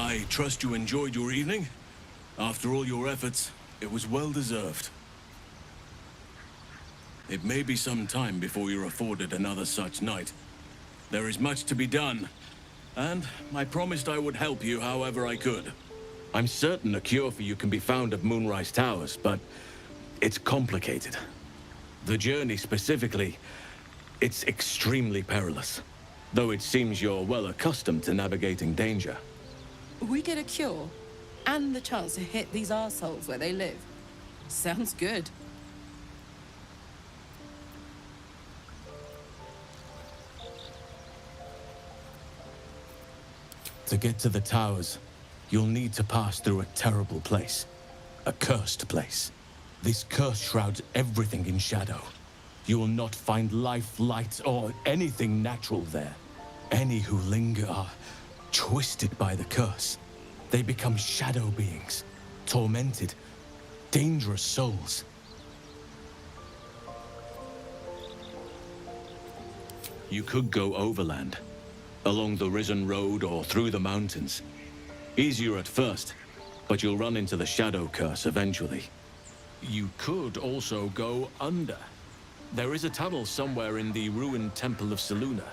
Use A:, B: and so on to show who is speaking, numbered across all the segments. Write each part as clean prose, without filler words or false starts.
A: I trust you enjoyed your evening. After all your efforts, it was well deserved. It may be some time before you're afforded another such night. There is much to be done, and I promised I would help you however I could. I'm certain a cure for you can be found at Moonrise Towers, but it's complicated. The journey specifically, it's extremely perilous, though it seems you're well accustomed to navigating danger.
B: We get a cure, and the chance to hit these arseholes where they live. Sounds good.
A: To get to the towers, you'll need to pass through a terrible place. A cursed place. This curse shrouds everything in shadow. You will not find life, light, or anything natural there. Any who linger are twisted by the curse. They become shadow beings, tormented, dangerous souls. You could go overland, along the Risen Road or through the mountains. Easier at first, but you'll run into the shadow curse eventually. You could also go under. There is a tunnel somewhere in the ruined Temple of Selûne.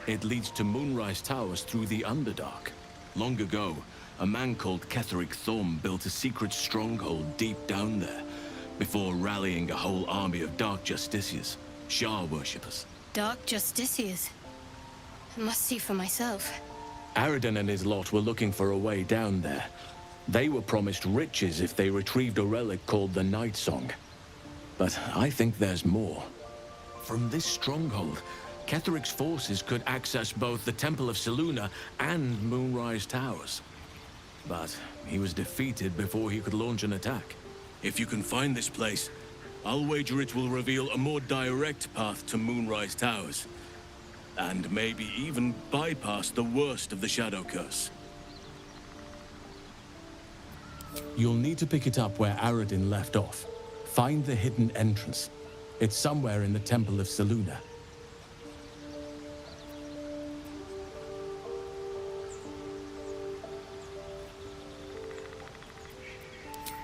A: It leads to Moonrise Towers through the Underdark. Long ago, a man called Ketheric Thorm built a secret stronghold deep down there, before rallying a whole army of Dark Justiciars, Shah worshippers.
C: Dark Justiciars? I must see for myself.
A: Aridin and his lot were looking for a way down there. They were promised riches if they retrieved a relic called the Night Song. But I think there's more. From this stronghold, Ketheric's forces could access both the Temple of Selûne and Moonrise Towers. But he was defeated before he could launch an attack. If you can find this place, I'll wager it will reveal a more direct path to Moonrise Towers. And maybe even bypass the worst of the Shadow Curse. You'll need to pick it up where Aridin left off. Find the hidden entrance. It's somewhere in the Temple of Selûne.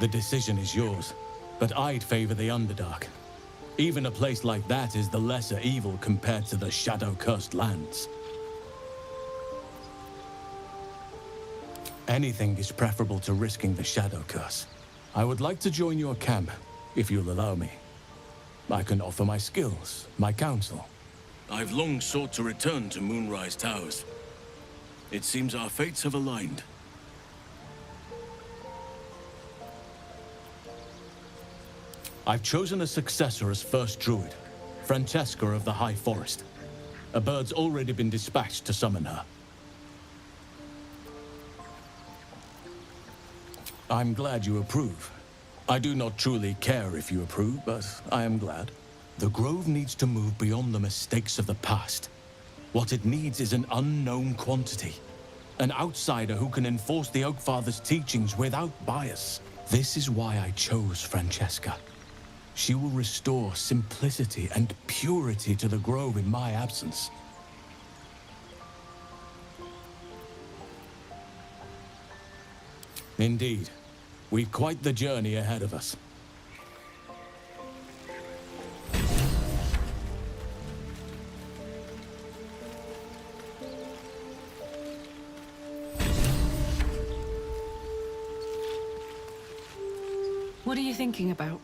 A: The decision is yours, but I'd favor the Underdark. Even a place like that is the lesser evil compared to the shadow-cursed lands. Anything is preferable to risking the shadow curse. I would like to join your camp, if you'll allow me. I can offer my skills, my counsel. I've long sought to return to Moonrise Towers. It seems our fates have aligned. I've chosen a successor as first druid, Francesca of the High Forest. A bird's already been dispatched to summon her. I'm glad you approve. I do not truly care if you approve, but I am glad. The Grove needs to move beyond the mistakes of the past. What it needs is an unknown quantity. An outsider who can enforce the Oakfather's teachings without bias. This is why I chose Francesca. She will restore simplicity and purity to the Grove in my absence. Indeed. We've quite the journey ahead of us.
D: What are you thinking about?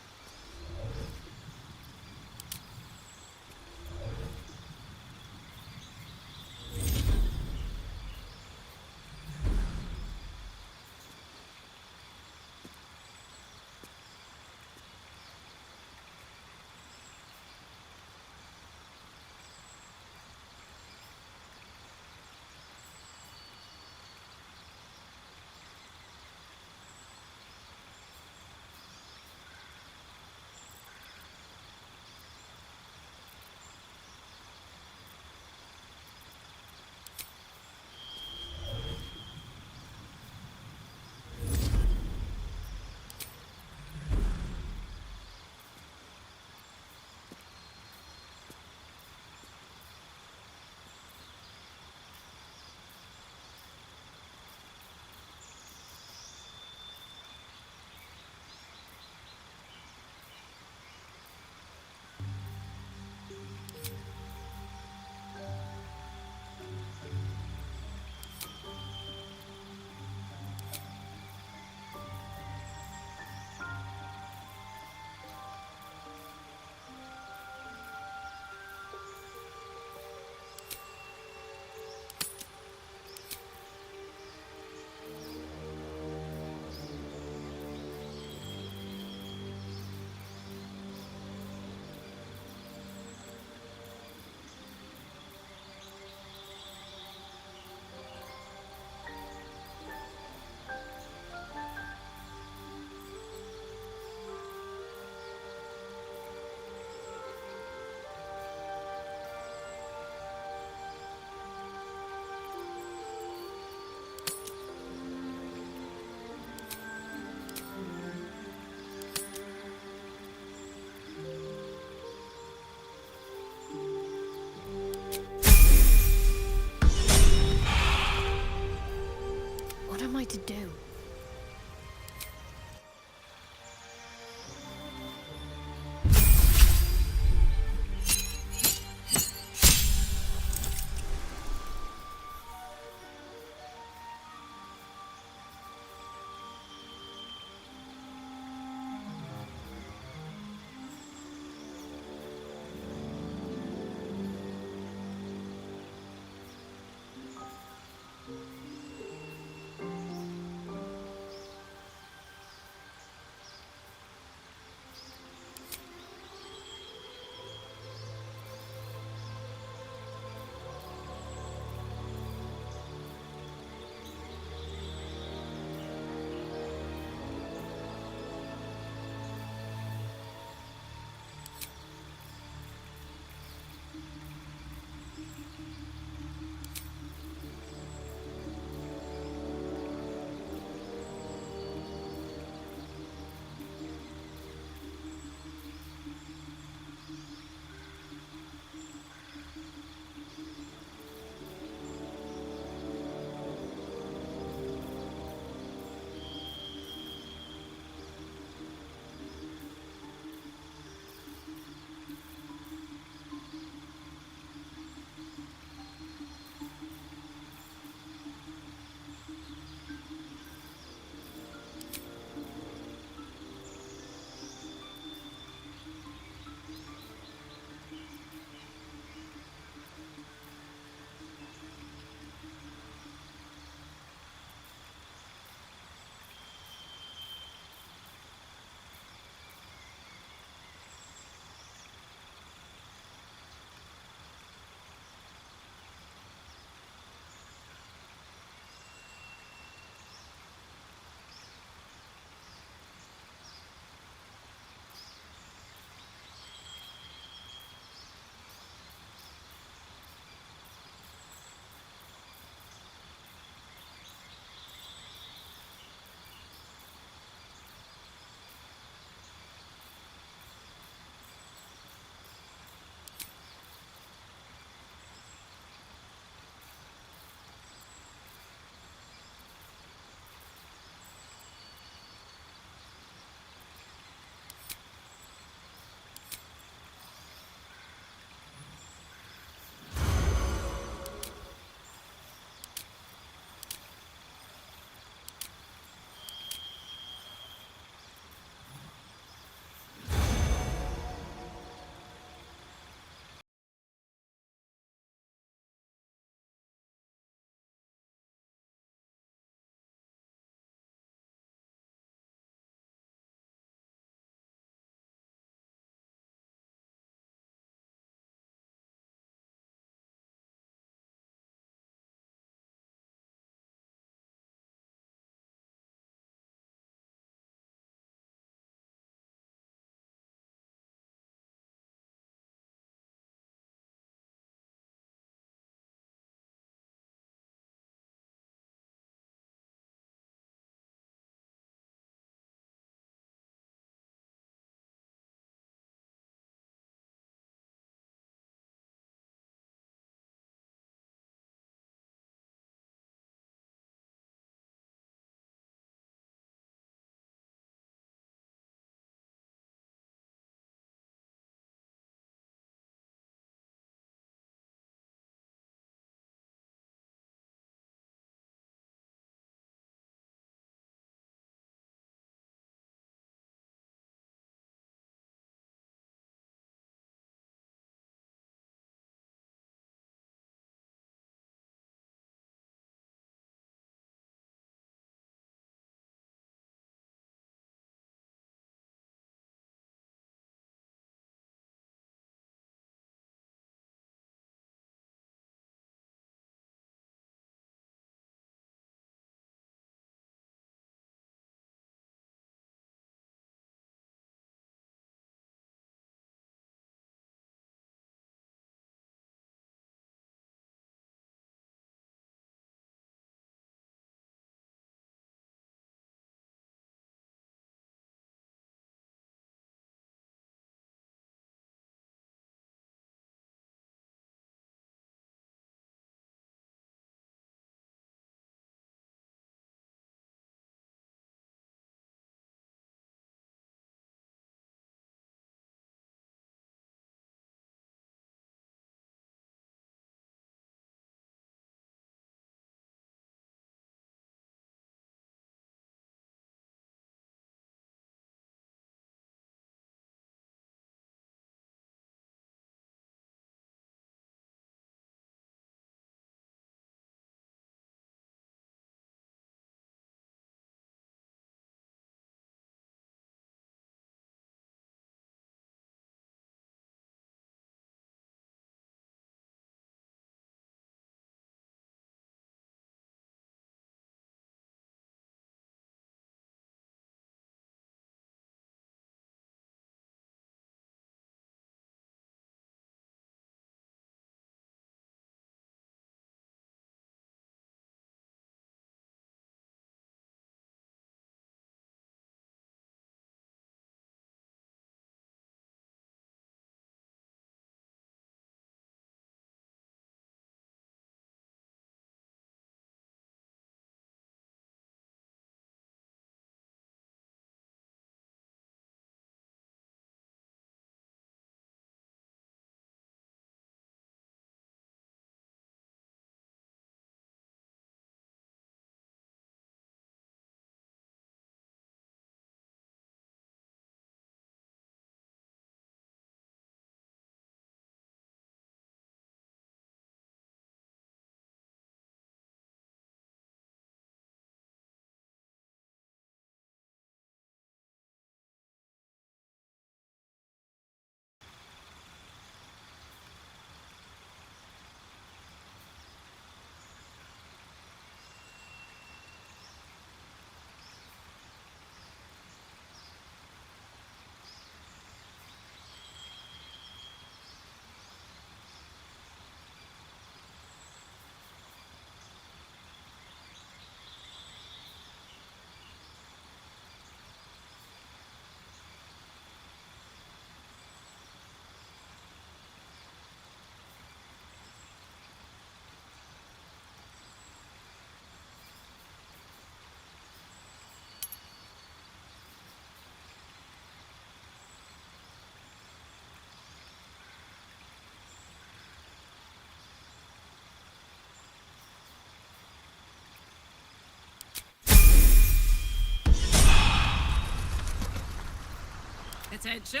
E: attention.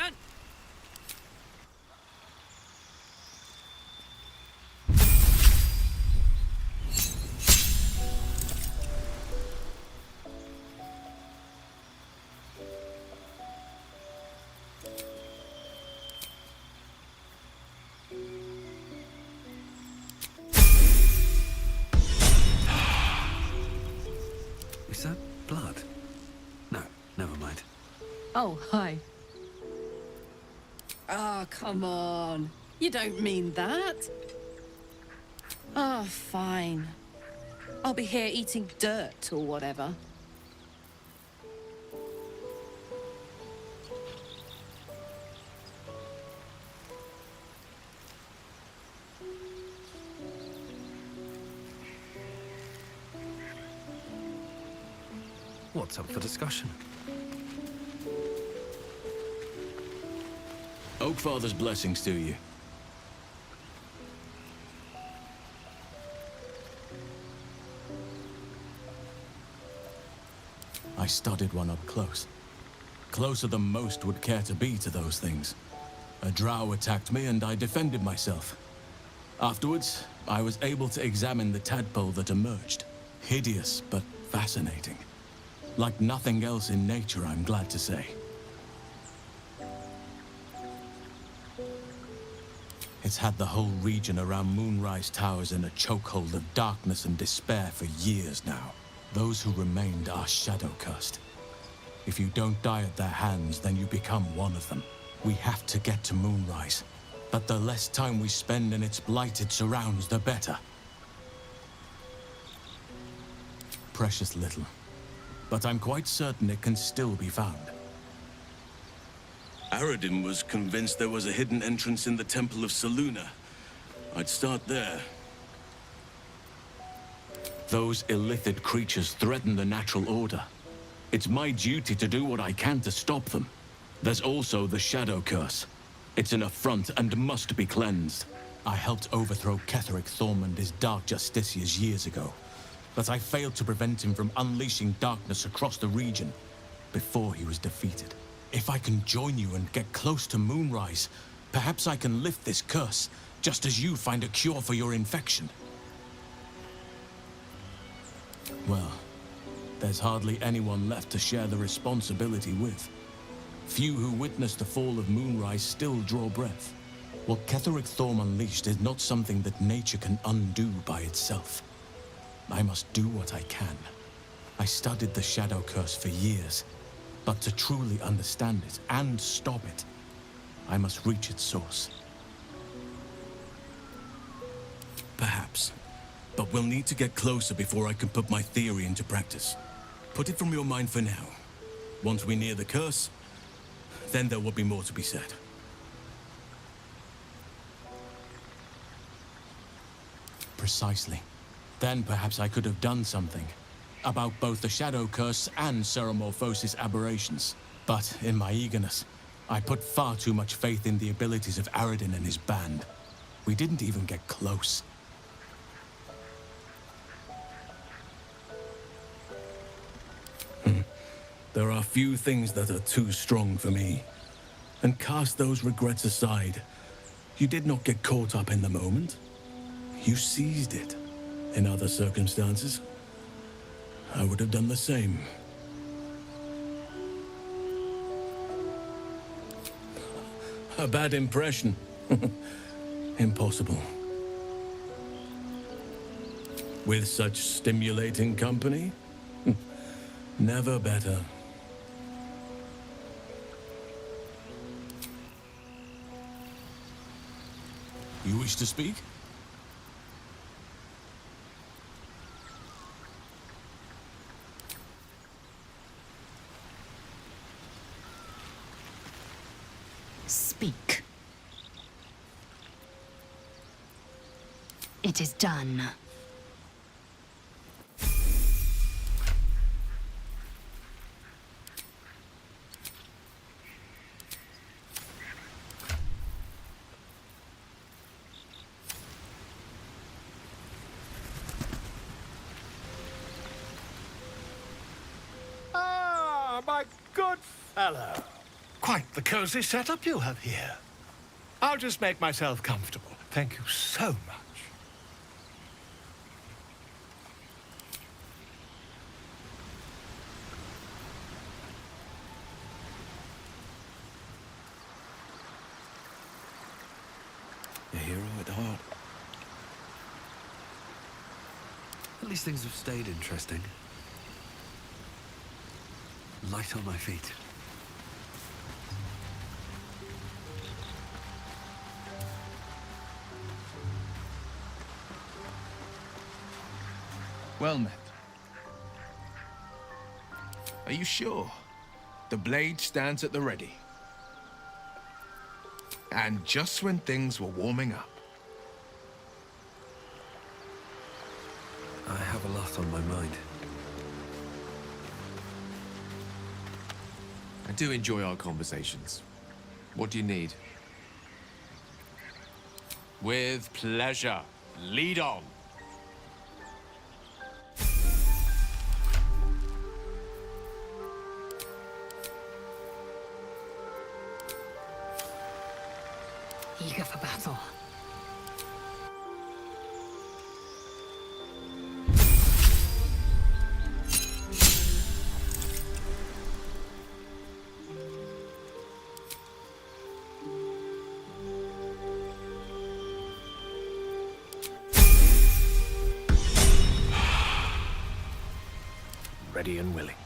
F: Is that blood? No, never mind.
D: Oh, hi.
B: Oh, come on. You don't mean that. Oh, fine. I'll be here eating dirt or whatever.
F: What's up for discussion?
A: Oakfather's blessings to you. I studied one up close. Closer than most would care to be to those things. A drow attacked me and I defended myself. Afterwards, I was able to examine the tadpole that emerged. Hideous, but fascinating. Like nothing else in nature, I'm glad to say. It's had the whole region around Moonrise Towers in a chokehold of darkness and despair for years now. Those who remained are shadow-cursed. If you don't die at their hands, then you become one of them. We have to get to Moonrise, but the less time we spend in its blighted surrounds, the better. Precious little, but I'm quite certain it can still be found. Aradin was convinced there was a hidden entrance in the Temple of Selûne. I'd start there. Those illithid creatures threaten the natural order. It's my duty to do what I can to stop them. There's also the Shadow Curse. It's an affront and must be cleansed. I helped overthrow Ketheric Thorm and his Dark Justiciars years ago, but I failed to prevent him from unleashing darkness across the region before he was defeated. If I can join you and get close to Moonrise, perhaps I can lift this curse, just as you find a cure for your infection. Well, there's hardly anyone left to share the responsibility with. Few who witnessed the fall of Moonrise still draw breath. What Ketheric Thorm unleashed is not something that nature can undo by itself. I must do what I can. I studied the Shadow Curse for years, but to truly understand it and stop it, I must reach its source. Perhaps. But we'll need to get closer before I can put my theory into practice. Put it from your mind for now. Once we near the curse, then there will be more to be said. Precisely. Then perhaps I could have done something about both the Shadow Curse and Ceremorphosis aberrations. But in my eagerness, I put far too much faith in the abilities of Aradin and his band. We didn't even get close. There are few things that are too strong for me. And cast those regrets aside. You did not get caught up in the moment. You seized it. In other circumstances, I would have done the same. A bad impression. Impossible. With such stimulating company? Never better. You wish to speak?
C: Speak. It is done.
G: Ah, my good fellow.
E: Quite the cozy setup you have here. I'll just make myself comfortable. Thank you so much.
F: A hero at heart. At least things have stayed interesting. Light on my feet.
G: Well met. Are you sure? The blade stands at the ready. And just when things were warming up.
F: I have a lot on my mind.
H: I do enjoy our conversations. What do you need? With pleasure. Lead on.
C: Eager for battle.
E: Ready and willing.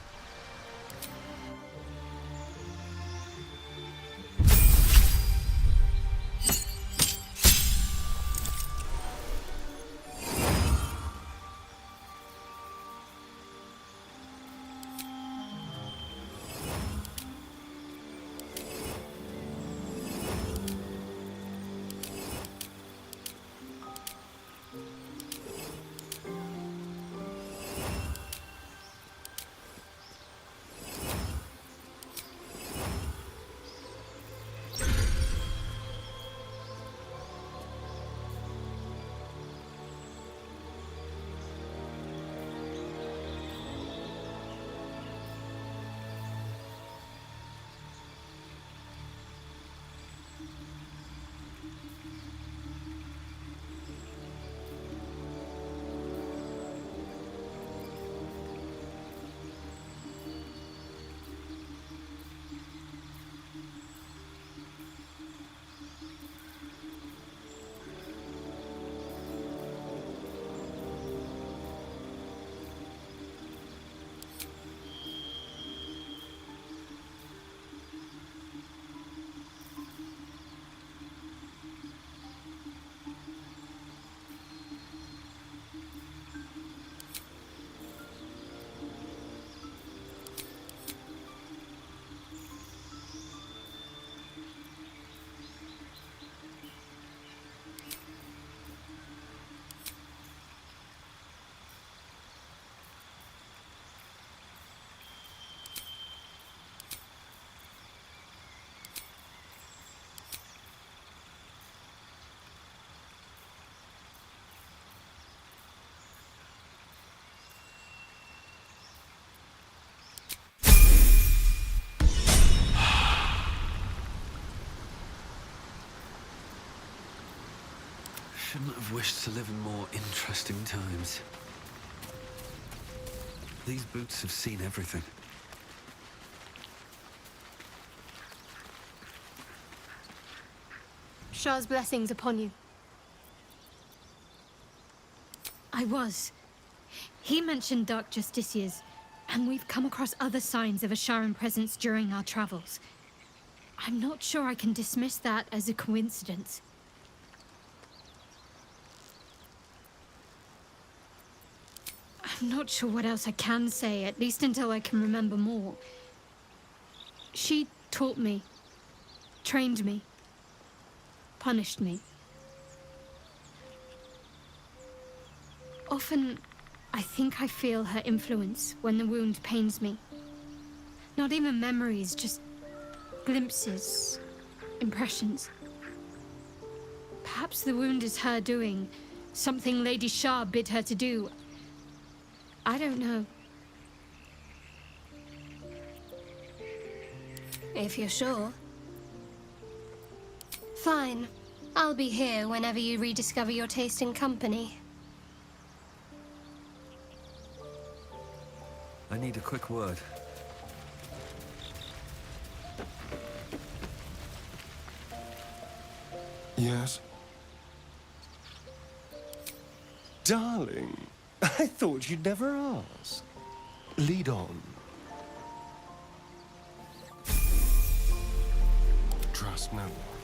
F: Shouldn't have wished to live in more interesting times. These boots have seen everything.
C: Shah's blessings upon you. I was. He mentioned dark justiciars, and we've come across other signs of a Sharan presence during our travels. I'm not sure I can dismiss that as a coincidence. I'm not sure what else I can say, at least until I can remember more. She taught me, trained me, punished me. Often, I think I feel her influence when the wound pains me. Not even memories, just glimpses, impressions. Perhaps the wound is her doing, something Lady Shah bid her to do. I don't know.
I: If you're sure. Fine. I'll be here whenever you rediscover your taste in company.
F: I need a quick word.
J: Yes? Darling, I thought you'd never ask. Lead on. Trust no one.